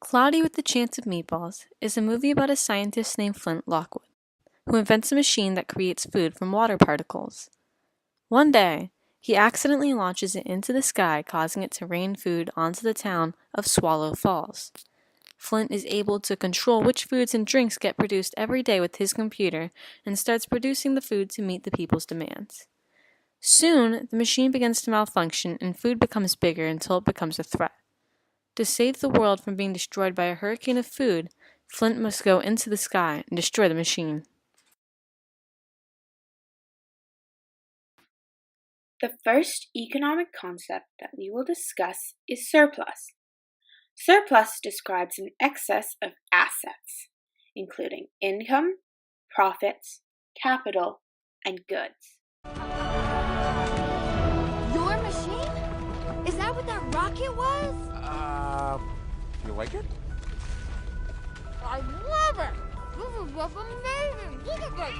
Cloudy with the Chance of Meatballs is a movie about a scientist named Flint Lockwood, who invents a machine that creates food from water particles. One day, he accidentally launches it into the sky, causing it to rain food onto the town of Swallow Falls. Flint is able to control which foods and drinks get produced every day with his computer and starts producing the food to meet the people's demands. Soon, the machine begins to malfunction and food becomes bigger until it becomes a threat. To save the world from being destroyed by a hurricane of food, Flint must go into the sky and destroy the machine. The first economic concept that we will discuss is surplus. Surplus describes an excess of assets, including income, profits, capital, and goods. Your machine? Is that what that rocket was? You like it? I love it! This is just amazing! Look at this!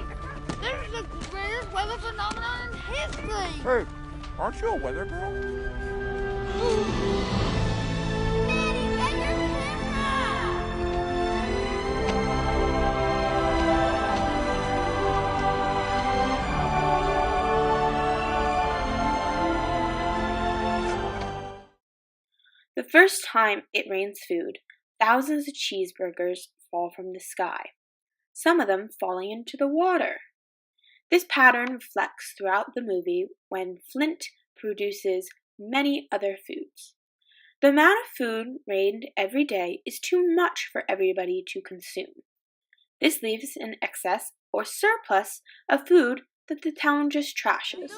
This is the greatest weather phenomenon in history! Hey, aren't you a weather girl? Daddy, get your The first time it rains food, thousands of cheeseburgers fall from the sky, some of them falling into the water. This pattern reflects throughout the movie when Flint produces many other foods. The amount of food rained every day is too much for everybody to consume. This leaves an excess or surplus of food that the town just trashes.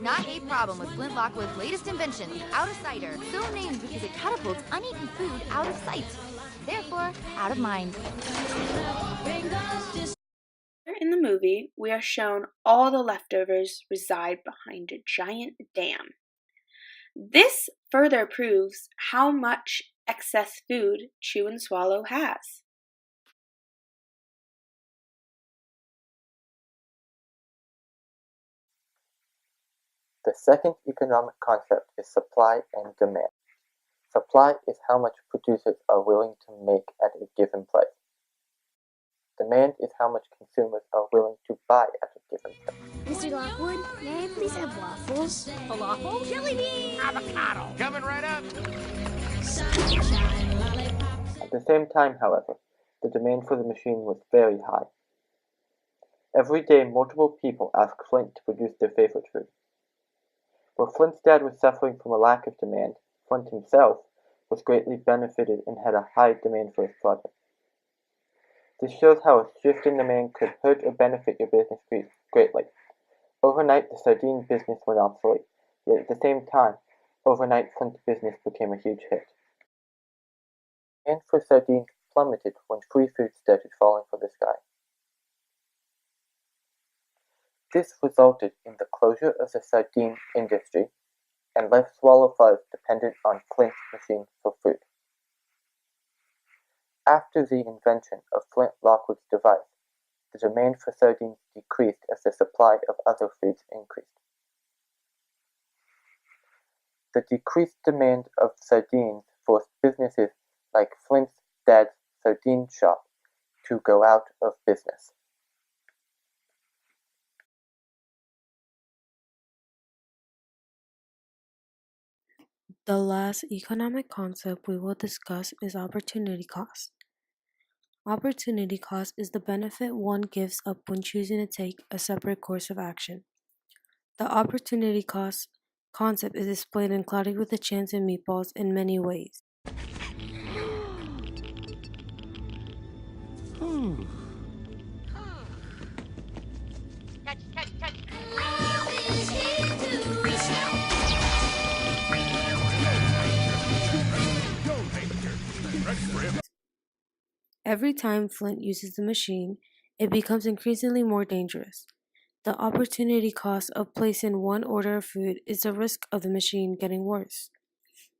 Not a problem with Flint Lockwood's latest invention, Out of Sighter, so named because it catapults uneaten food out of sight, therefore out of mind. In the movie, we are shown all the leftovers reside behind a giant dam. This further proves how much excess food Chew and Swallow has. The second economic concept is supply and demand. Supply is how much producers are willing to make at a given price. Demand is how much consumers are willing to buy at a given price. Mr. Lockwood, may I please have waffles? Falafel? Jelly bean! Avocado! Coming right up! At the same time, however, the demand for the machine was very high. Every day, multiple people asked Flint to produce their favorite food. Where Flint's dad was suffering from a lack of demand, Flint himself was greatly benefited and had a high demand for his product. This shows how a shift in demand could hurt or benefit your business greatly. Overnight, the sardine business went obsolete, yet at the same time, overnight Flint's business became a huge hit. Demand for sardines plummeted when free food started falling from the sky. This resulted in the closure of the sardine industry and left Swallow Falls dependent on Flint's machine for food. After the invention of Flint Lockwood's device, the demand for sardines decreased as the supply of other foods increased. The decreased demand of sardines forced businesses like Flint's dad's sardine shop to go out of business. The last economic concept we will discuss is opportunity cost. Opportunity cost is the benefit one gives up when choosing to take a separate course of action. The opportunity cost concept is displayed in Cloudy with a Chance of Meatballs in many ways. Every time Flint uses the machine, it becomes increasingly more dangerous. The opportunity cost of placing one order of food is the risk of the machine getting worse.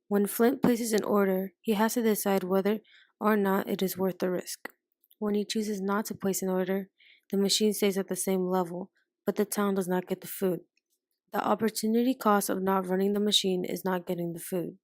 When Flint places an order, he has to decide whether or not it is worth the risk. When he chooses not to place an order, the machine stays at the same level, but the town does not get the food. The opportunity cost of not running the machine is not getting the food.